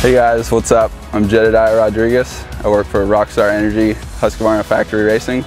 Hey guys, what's up? I'm Jedediah Rodriguez. I work for Rockstar Energy, Husqvarna Factory Racing.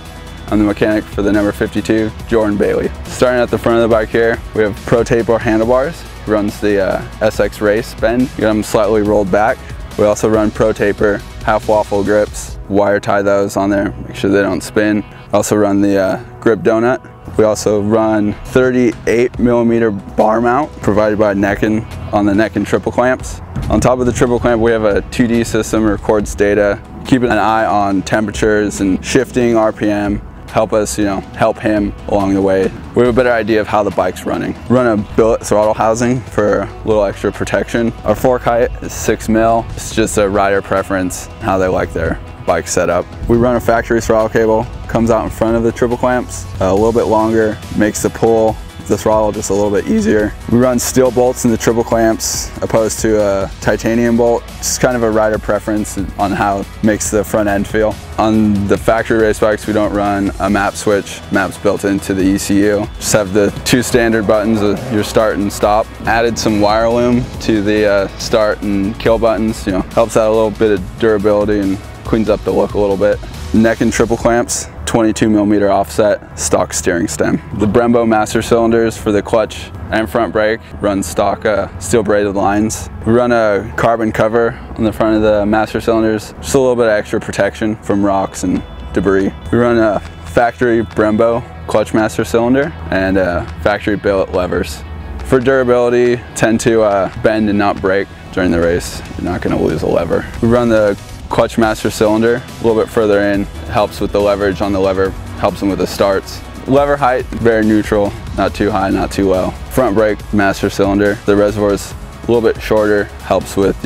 I'm the mechanic for the number 52, Jordan Bailey. Starting at the front of the bike here, we have Pro Taper handlebars. Runs the SX Race bend. You get them slightly rolled back. We also run Pro Taper half waffle grips. Wire tie those on there, make sure they don't spin. Also run the grip donut. We also run 38mm bar mount provided by Neckin on the Neckin triple clamps. On top of the triple clamp, we have a 2D system, records data, keeping an eye on temperatures and shifting RPM, help us, help him along the way. We have a better idea of how the bike's running. Run a billet throttle housing for a little extra protection. Our fork height is 6 mil. It's just a rider preference, how they like their bike set up. We run a factory throttle cable, comes out in front of the triple clamps, a little bit longer, makes the pull the throttle just a little bit easier. We run steel bolts in the triple clamps opposed to a titanium bolt. It's kind of a rider preference on how it makes the front end feel. On the factory race bikes, we don't run a map switch. Map's built into the ECU. Just have the 2 standard buttons, your start and stop. Added some wire loom to the start and kill buttons. Helps out a little bit of durability and cleans up the look a little bit. Neckin triple clamps, 22mm offset, stock steering stem. The Brembo master cylinders for the clutch and front brake run stock steel braided lines. We run a carbon cover on the front of the master cylinders, just a little bit of extra protection from rocks and debris. We run a factory Brembo clutch master cylinder and factory billet levers. For durability, tend to bend and not break during the race. You're not going to lose a lever. We run the clutch master cylinder a little bit further in, helps with the leverage on the lever, helps them with the starts. Lever height, very neutral, not too high, not too low. Front brake master cylinder, the reservoir's a little bit shorter, helps with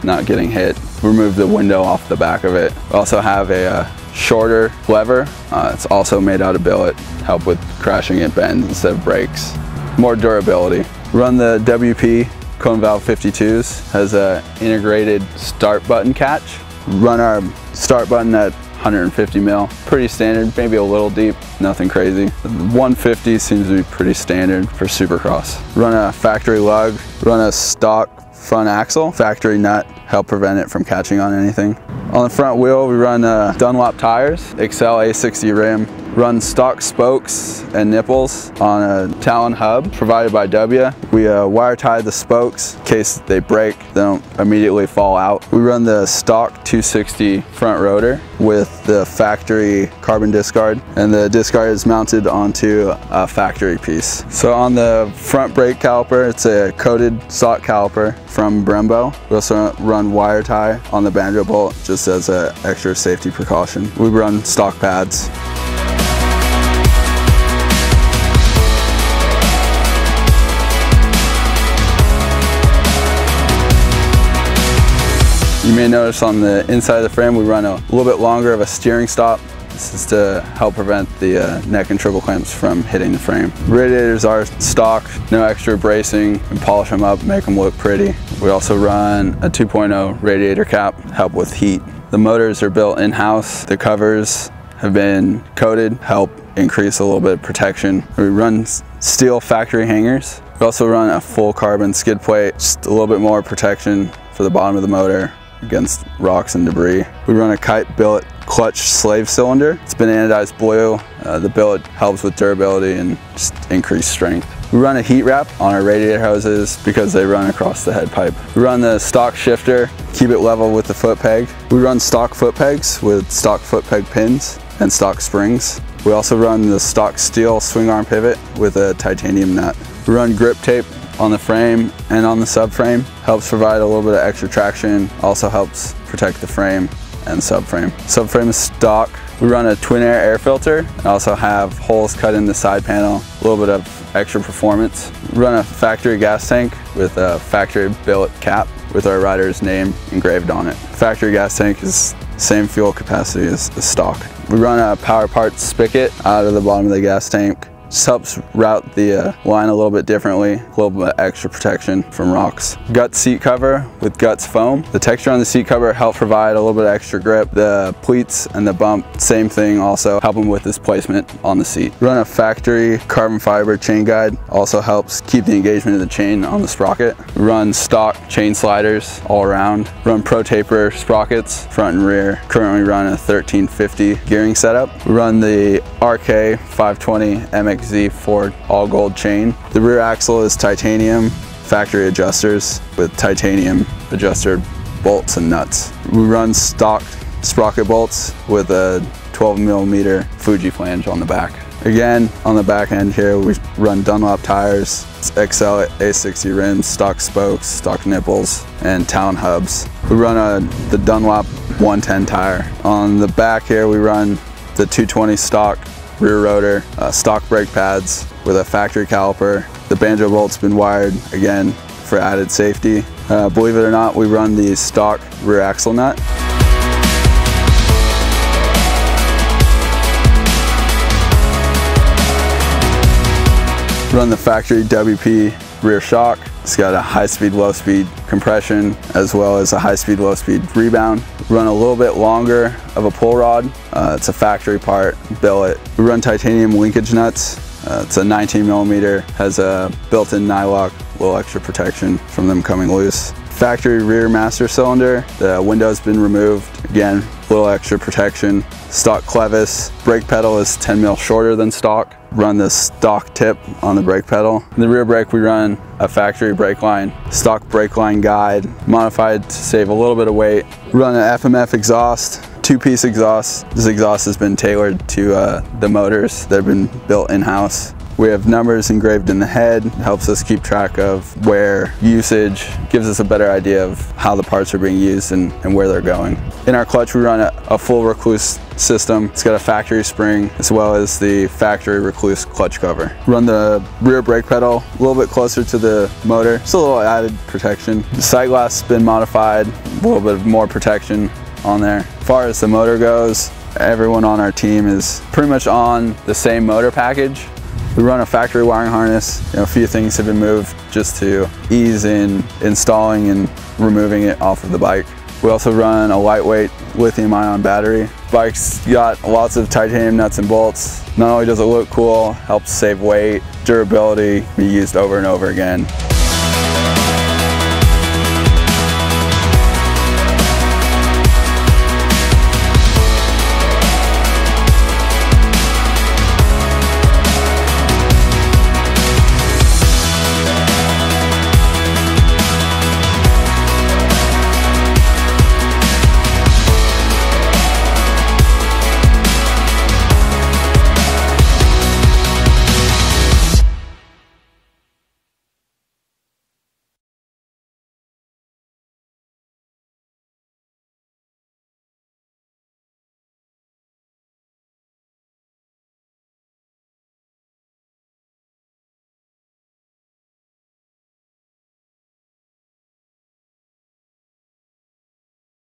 not getting hit. Remove the window off the back of it. We also have a shorter lever, it's also made out of billet, help with crashing at bends instead of brakes. More durability. Run the WP cone valve 52s, has a integrated start button catch. Run our start button at 150 mil, pretty standard, maybe a little deep, nothing crazy. 150 seems to be pretty standard for Supercross. Run a factory lug, run a stock front axle, factory nut, help prevent it from catching on anything. On the front wheel, we run Dunlop tires, Excel A60 rim, run stock spokes and nipples on a Talon hub provided by W. We wire tie the spokes in case they break, they don't immediately fall out. We run the stock 260 front rotor with the factory carbon discard, and the discard is mounted onto a factory piece. So on the front brake caliper, it's a coated stock caliper from Brembo. We also run wire tie on the banjo bolt just as an extra safety precaution. We run stock pads. You may notice on the inside of the frame we run a little bit longer of a steering stop. This is to help prevent the neck and triple clamps from hitting the frame. Radiators are stock, no extra bracing, and polish them up, make them look pretty. We also run a 2.0 radiator cap, help with heat. The motors are built in-house. The covers have been coated, help increase a little bit of protection. We run steel factory hangers. We also run a full carbon skid plate, just a little bit more protection for the bottom of the motor against rocks and debris. We run a kite billet clutch slave cylinder. It's been anodized blue. The billet helps with durability and just increased strength. We run a heat wrap on our radiator hoses because they run across the head pipe. We run the stock shifter, keep it level with the foot peg. We run stock foot pegs with stock foot peg pins and stock springs. We also run the stock steel swing arm pivot with a titanium nut. We run grip tape on the frame and on the subframe. Helps provide a little bit of extra traction, also helps protect the frame and subframe. Subframe is stock. We run a twin air filter and also have holes cut in the side panel, a little bit of extra performance. We run a factory gas tank with a factory billet cap with our rider's name engraved on it. Factory gas tank is same fuel capacity as the stock. We run a power parts spigot out of the bottom of the gas tank. Just helps route the line a little bit differently, a little bit extra protection from rocks. Guts seat cover with Guts foam. The texture on the seat cover helps provide a little bit of extra grip. The pleats and the bump, same thing, also help them with this placement on the seat. Run a factory carbon fiber chain guide, also helps keep the engagement of the chain on the sprocket. Run stock chain sliders all around. Run Pro Taper sprockets, front and rear. Currently run a 1350 gearing setup. Run the RK 520 MXZ Ford all gold chain. The rear axle is titanium factory adjusters with titanium adjuster bolts and nuts. We run stock sprocket bolts with a 12mm Fuji flange on the back. Again, on the back end here, we run Dunlop tires, XL A60 rims, stock spokes, stock nipples, and Talon hubs. We run the Dunlop 110 tire. On the back here, we run the 220 stock rear rotor, stock brake pads with a factory caliper. The banjo bolt's been wired, again, for added safety. Believe it or not, we run the stock rear axle nut. Run the factory WP rear shock. It's got a high-speed, low-speed compression, as well as a high-speed, low-speed rebound. Run a little bit longer of a pull rod. It's a factory part, billet. We run titanium linkage nuts. It's a 19mm, has a built-in nylock, a little extra protection from them coming loose. Factory rear master cylinder, the window's been removed. Again, a little extra protection. Stock clevis, brake pedal is 10mm shorter than stock. Run the stock tip on the brake pedal. In the rear brake, we run a factory brake line, stock brake line guide, modified to save a little bit of weight. Run an FMF exhaust, two-piece exhaust. This exhaust has been tailored to the motors that have been built in-house. We have numbers engraved in the head, helps us keep track of wear, usage, gives us a better idea of how the parts are being used and where they're going. In our clutch, we run a full Recluse system. It's got a factory spring as well as the factory Recluse clutch cover. Run the rear brake pedal a little bit closer to the motor, just a little added protection. The sight glass has been modified, a little bit more protection on there. As far as the motor goes, everyone on our team is pretty much on the same motor package. We run a factory wiring harness. A few things have been moved just to ease in installing and removing it off of the bike. We also run a lightweight lithium-ion battery. Bike's got lots of titanium nuts and bolts. Not only does it look cool, helps save weight, durability, be used over and over again.